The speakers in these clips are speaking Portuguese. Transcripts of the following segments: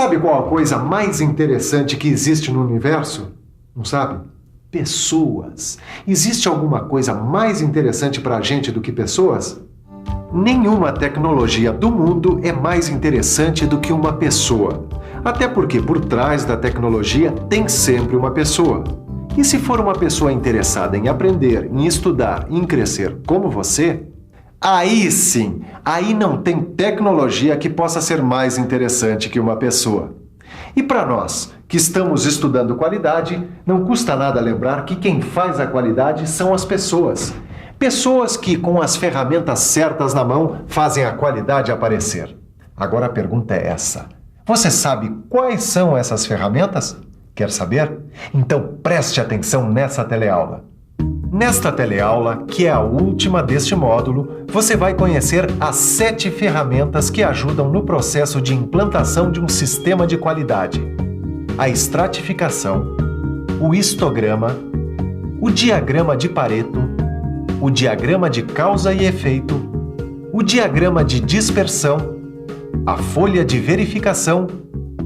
Sabe qual a coisa mais interessante que existe no universo? Não sabe? Pessoas. Existe alguma coisa mais interessante para a gente do que pessoas? Nenhuma tecnologia do mundo é mais interessante do que uma pessoa. Até porque por trás da tecnologia tem sempre uma pessoa. E se for uma pessoa interessada em aprender, em estudar, em crescer como você, aí sim, aí não tem tecnologia que possa ser mais interessante que uma pessoa. E para nós, que estamos estudando qualidade, não custa nada lembrar que quem faz a qualidade são as pessoas. Pessoas que, com as ferramentas certas na mão, fazem a qualidade aparecer. Agora a pergunta é essa. Você sabe quais são essas ferramentas? Quer saber? Então preste atenção nessa teleaula. Nesta teleaula, que é a última deste módulo, você vai conhecer as 7 ferramentas que ajudam no processo de implantação de um sistema de qualidade. A estratificação, o histograma, o diagrama de Pareto, o diagrama de causa e efeito, o diagrama de dispersão, a folha de verificação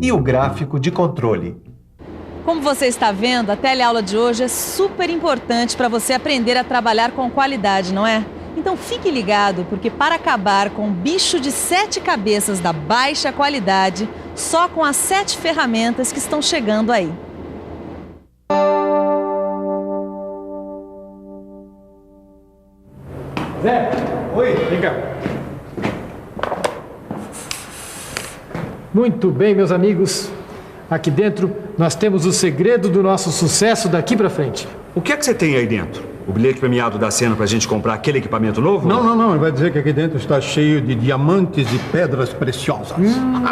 e o gráfico de controle. Como você está vendo, a teleaula de hoje é super importante para você aprender a trabalhar com qualidade, não é? Então fique ligado, porque para acabar com o bicho de 7 cabeças da baixa qualidade, só com as 7 ferramentas que estão chegando aí. Zé, Oi, vem cá. Muito bem, meus amigos. Aqui dentro nós temos o segredo do nosso sucesso daqui pra frente. O que é que você tem aí dentro? O bilhete premiado da Sena pra gente comprar aquele equipamento novo? Não. Ele vai dizer que aqui dentro está cheio de diamantes e pedras preciosas.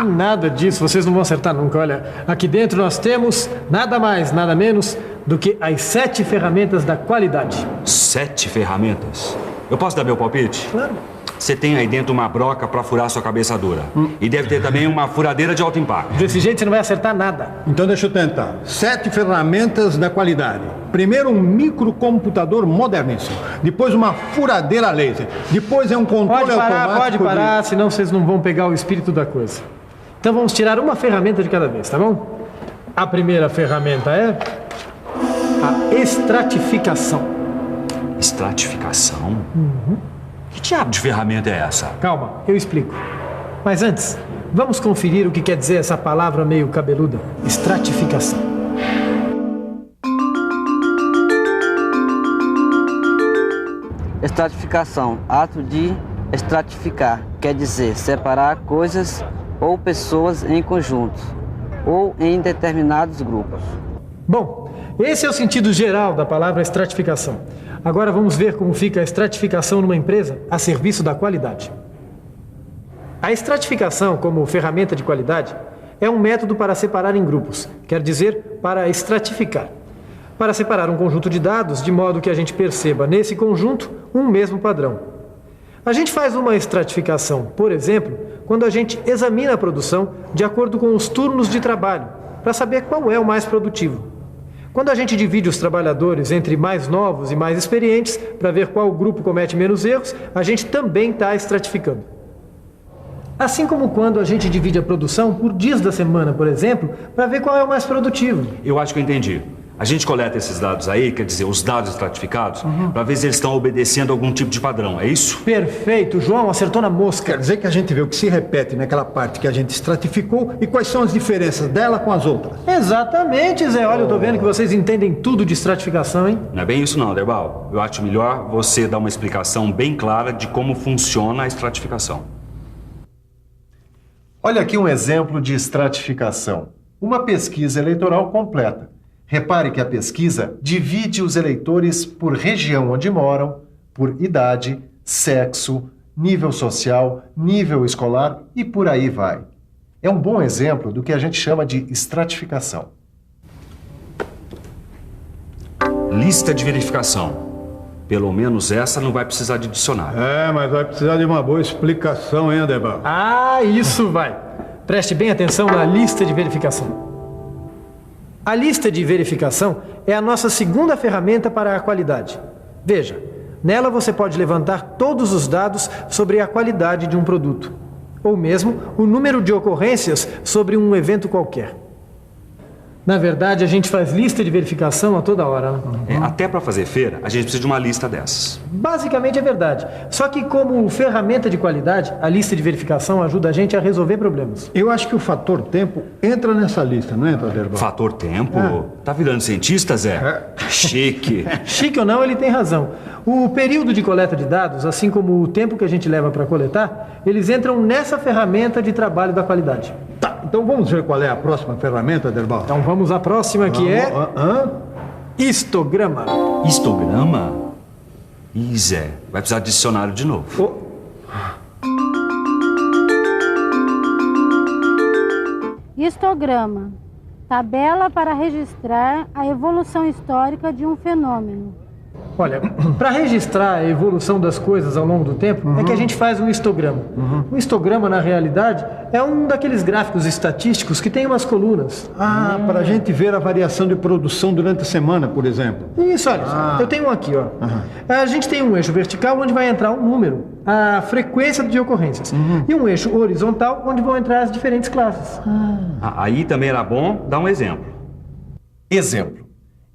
Nada disso, vocês não vão acertar nunca. Olha, aqui dentro nós temos nada mais, nada menos do que as 7 ferramentas da qualidade. 7 ferramentas? Eu posso dar meu palpite? Claro. Você tem aí dentro uma broca pra furar sua cabeça dura. E deve ter também uma furadeira de alto impacto. Desse jeito você não vai acertar nada. Então deixa eu tentar. 7 ferramentas da qualidade. Primeiro um microcomputador moderníssimo. Depois uma furadeira laser. Depois é um controle automático. Pode parar, senão vocês não vão pegar o espírito da coisa. Então vamos tirar uma ferramenta de cada vez, tá bom? A primeira ferramenta é a estratificação. Estratificação? Que diabo de ferramenta é essa? Calma, eu explico. Mas antes, vamos conferir o que quer dizer essa palavra meio cabeluda, estratificação. Estratificação, ato de estratificar, quer dizer separar coisas ou pessoas em conjuntos ou em determinados grupos. Bom, esse é o sentido geral da palavra estratificação. Agora vamos ver como fica a estratificação numa empresa a serviço da qualidade. A estratificação, como ferramenta de qualidade, é um método para separar em grupos, quer dizer, para estratificar. Para separar um conjunto de dados de modo que a gente perceba nesse conjunto um mesmo padrão. A gente faz uma estratificação, por exemplo, quando a gente examina a produção de acordo com os turnos de trabalho, para saber qual é o mais produtivo. Quando a gente divide os trabalhadores entre mais novos e mais experientes, para ver qual grupo comete menos erros, a gente também está estratificando. Assim como quando a gente divide a produção por dias da semana, por exemplo, para ver qual é o mais produtivo. Eu acho que eu entendi. A gente coleta esses dados aí, quer dizer, os dados estratificados, para ver se eles estão obedecendo algum tipo de padrão, é isso? Perfeito, João, acertou na mosca. Quer dizer que a gente vê o que se repete naquela parte que a gente estratificou e quais são as diferenças dela com as outras. Exatamente, Zé. Olha, eu tô vendo que vocês entendem tudo de estratificação, hein? Não é bem isso não, Derbal. Eu acho melhor você dar uma explicação bem clara de como funciona a estratificação. olha aqui um exemplo de estratificação. Uma pesquisa eleitoral completa. Repare que a pesquisa divide os eleitores por região onde moram, por idade, sexo, nível social, nível escolar e por aí vai. É um bom exemplo do que a gente chama de estratificação. Lista de verificação. Pelo menos essa não vai precisar de dicionário. Mas vai precisar de uma boa explicação, hein, Aderbal? Isso vai. Preste bem atenção na lista de verificação. A lista de verificação é a nossa segunda ferramenta para a qualidade. Veja, nela você pode levantar todos os dados sobre a qualidade de um produto. ou mesmo o número de ocorrências sobre um evento qualquer. Na verdade, a gente faz lista de verificação a toda hora, né? Até para fazer feira, a gente precisa de uma lista dessas. Basicamente é verdade. Só que como ferramenta de qualidade, a lista de verificação ajuda a gente a resolver problemas. Eu acho que o fator tempo entra nessa lista, não entra, Derbal? Fator tempo? Tá virando cientista, Zé? Chique. Chique ou não, ele tem razão. O período de coleta de dados, assim como o tempo que a gente leva para coletar, eles entram nessa ferramenta de trabalho da qualidade. Tá, então vamos ver qual é a próxima ferramenta, Derbal? Então vamos à próxima, que é histograma. Histograma? Ih, Zé, vai precisar de dicionário de novo. Histograma. Tabela para registrar a evolução histórica de um fenômeno. Olha, para registrar a evolução das coisas ao longo do tempo, é que a gente faz um histograma. O histograma, na realidade, é um daqueles gráficos estatísticos que tem umas colunas. Para a gente ver a variação de produção durante a semana, por exemplo. Isso, olha, eu tenho um aqui, ó. A gente tem um eixo vertical onde vai entrar um número, a frequência de ocorrências. E um eixo horizontal onde vão entrar as diferentes classes. Aí também era bom dar um exemplo. Exemplo.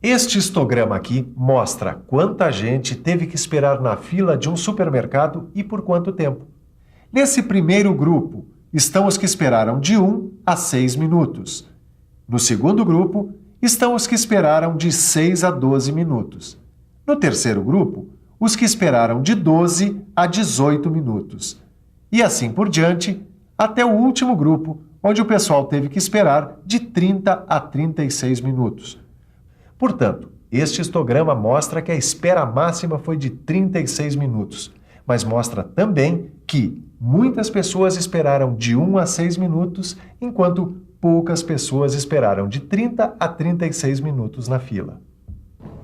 Este histograma aqui mostra quanta gente teve que esperar na fila de um supermercado e por quanto tempo. Nesse primeiro grupo estão os que esperaram de 1 a 6 minutos. No segundo grupo estão os que esperaram de 6 a 12 minutos. No terceiro grupo, os que esperaram de 12 a 18 minutos. E assim por diante, até o último grupo, onde o pessoal teve que esperar de 30 a 36 minutos. Portanto, este histograma mostra que a espera máxima foi de 36 minutos, mas mostra também que muitas pessoas esperaram de 1 a 6 minutos, enquanto poucas pessoas esperaram de 30 a 36 minutos na fila.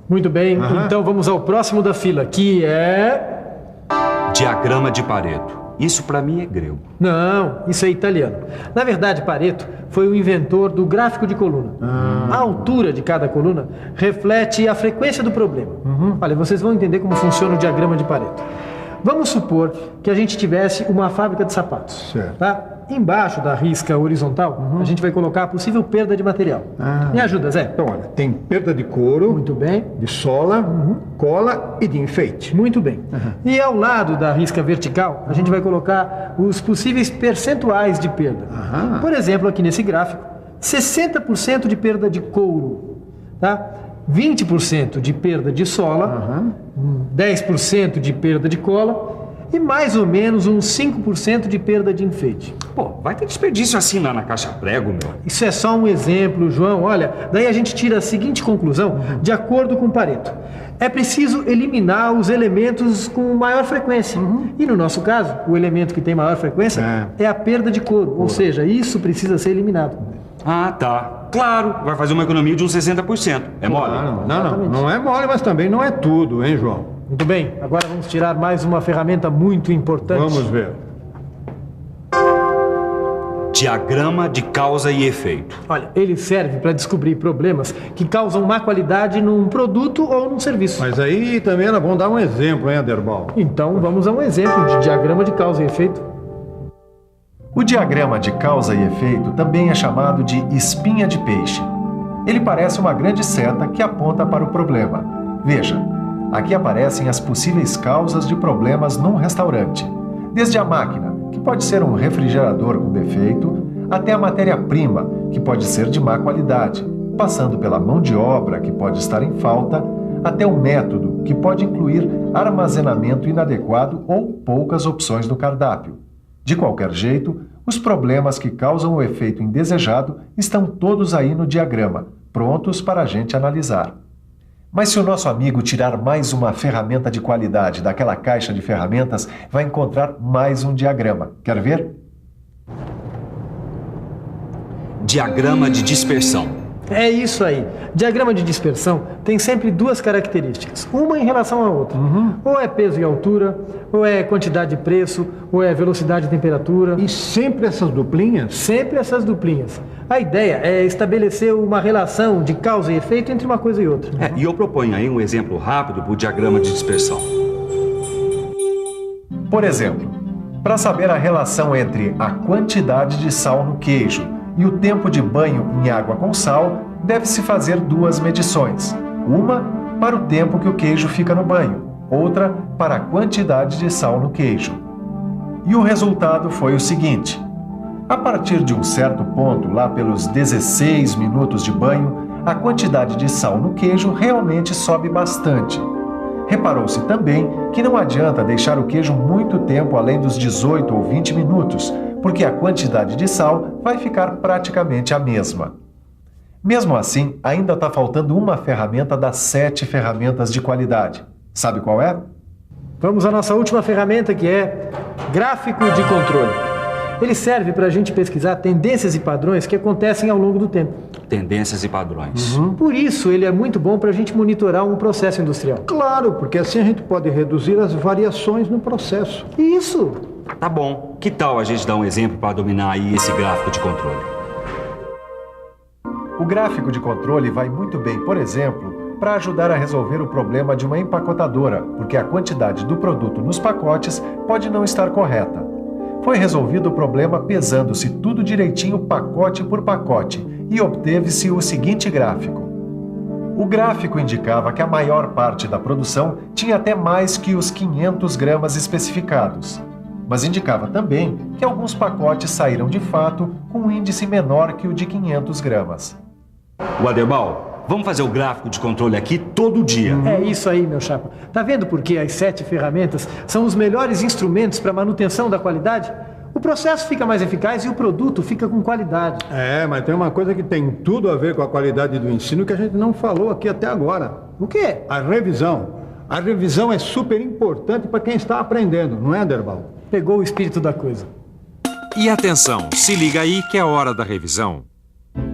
Muito bem, então vamos ao próximo da fila, que é... Diagrama de Pareto. Isso para mim é grego. Não, isso é italiano. Na verdade, Pareto foi o inventor do gráfico de coluna. A altura de cada coluna reflete a frequência do problema. Olha, vocês vão entender como funciona o diagrama de Pareto. Vamos supor que a gente tivesse uma fábrica de sapatos. Certo. Tá? Embaixo da risca horizontal, a gente vai colocar a possível perda de material. Me ajuda, Zé. Então, olha, tem perda de couro, Muito bem. de sola, cola e de enfeite. Muito bem. E ao lado da risca vertical, a gente vai colocar os possíveis percentuais de perda. Por exemplo, aqui nesse gráfico, 60% de perda de couro, tá? 20% de perda de sola, 10% de perda de cola e mais ou menos uns 5% de perda de enfeite. Pô, vai ter desperdício assim lá na caixa prego, meu. Isso é só um exemplo, João. Olha, daí a gente tira a seguinte conclusão, de acordo com Pareto. É preciso eliminar os elementos com maior frequência. E no nosso caso, o elemento que tem maior frequência é a perda de couro. Ou seja, isso precisa ser eliminado. Tá. Claro, vai fazer uma economia de uns 60%. É mole? Não é mole, mas também não é tudo, hein, João? Muito bem, agora vamos tirar mais uma ferramenta muito importante. Vamos ver. Diagrama de causa e efeito. Olha, ele serve para descobrir problemas que causam má qualidade num produto ou num serviço. Mas aí também era bom dar um exemplo, hein, Derbal? Então vamos a um exemplo de diagrama de causa e efeito. O diagrama de causa e efeito também é chamado de espinha de peixe. Ele parece uma grande seta que aponta para o problema. Veja, aqui aparecem as possíveis causas de problemas num restaurante. Desde a máquina, que pode ser um refrigerador com defeito, até a matéria-prima, que pode ser de má qualidade, passando pela mão de obra, que pode estar em falta, até o método, que pode incluir armazenamento inadequado ou poucas opções no cardápio. De qualquer jeito, os problemas que causam o efeito indesejado estão todos aí no diagrama, prontos para a gente analisar. Mas se o nosso amigo tirar mais uma ferramenta de qualidade daquela caixa de ferramentas, vai encontrar mais um diagrama. Quer ver? Diagrama de dispersão. É isso aí. Diagrama de dispersão tem sempre duas características, uma em relação à outra. Ou é peso e altura, ou é quantidade e preço, ou é velocidade e temperatura. E sempre essas duplinhas? Sempre essas duplinhas. A ideia é estabelecer uma relação de causa e efeito entre uma coisa e outra. E eu proponho aí um exemplo rápido para o diagrama de dispersão. Por exemplo, Para saber a relação entre a quantidade de sal no queijo e o tempo de banho em água com sal, deve-se fazer duas medições. Uma para o tempo que o queijo fica no banho, outra para a quantidade de sal no queijo. E o resultado foi o seguinte: a partir de um certo ponto, lá pelos 16 minutos de banho, a quantidade de sal no queijo realmente sobe bastante. Reparou-se também que não adianta deixar o queijo muito tempo além dos 18 ou 20 minutos, porque a quantidade de sal vai ficar praticamente a mesma. Mesmo assim, ainda está faltando uma ferramenta das 7 ferramentas de qualidade. Sabe qual é? Vamos à nossa última ferramenta, que é gráfico de controle. Ele serve para a gente pesquisar tendências e padrões que acontecem ao longo do tempo. Tendências e padrões. Por isso, ele é muito bom para a gente monitorar um processo industrial. Claro, porque assim a gente pode reduzir as variações no processo. Isso! Tá bom. Que tal a gente dar um exemplo para dominar aí esse gráfico de controle? O gráfico de controle vai muito bem, por exemplo, para ajudar a resolver o problema de uma empacotadora, porque a quantidade do produto nos pacotes pode não estar correta. Foi resolvido o problema pesando-se tudo direitinho pacote por pacote e obteve-se o seguinte gráfico. O gráfico indicava que a maior parte da produção tinha até mais que os 500 gramas especificados, mas indicava também que alguns pacotes saíram de fato com um índice menor que o de 500 gramas. Aderbal, vamos fazer o gráfico de controle aqui todo dia. É isso aí, meu chapa. Tá vendo por que as 7 ferramentas são os melhores instrumentos para manutenção da qualidade? O processo fica mais eficaz e o produto fica com qualidade. É, mas tem uma coisa que tem tudo a ver com a qualidade do ensino que a gente não falou aqui até agora. O quê? A revisão. A revisão é super importante para quem está aprendendo, não é, Aderbal? Pegou o espírito da coisa. E atenção, se liga aí que é hora da revisão.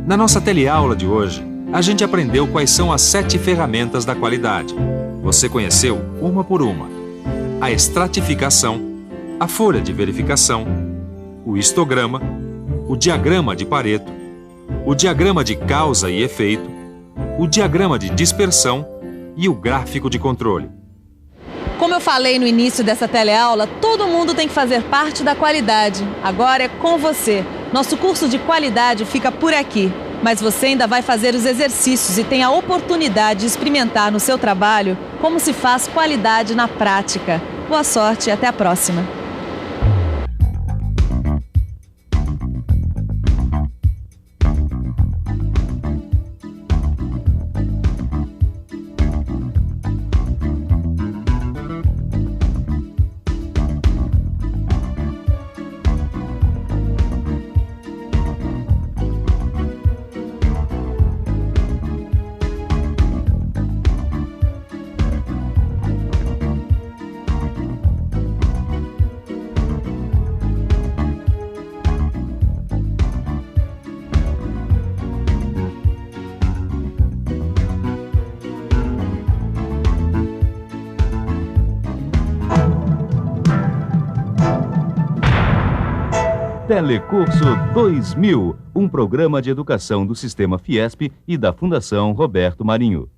Na nossa teleaula de hoje, a gente aprendeu quais são as 7 ferramentas da qualidade. Você conheceu uma por uma: a estratificação, a folha de verificação, o histograma, o diagrama de Pareto, o diagrama de causa e efeito, o diagrama de dispersão e o gráfico de controle. Como eu falei no início dessa teleaula, todo mundo tem que fazer parte da qualidade. Agora é com você. Nosso curso de qualidade fica por aqui. Mas você ainda vai fazer os exercícios e tem a oportunidade de experimentar no seu trabalho como se faz qualidade na prática. Boa sorte e até a próxima. Telecurso 2000, um programa de educação do Sistema Fiesp e da Fundação Roberto Marinho.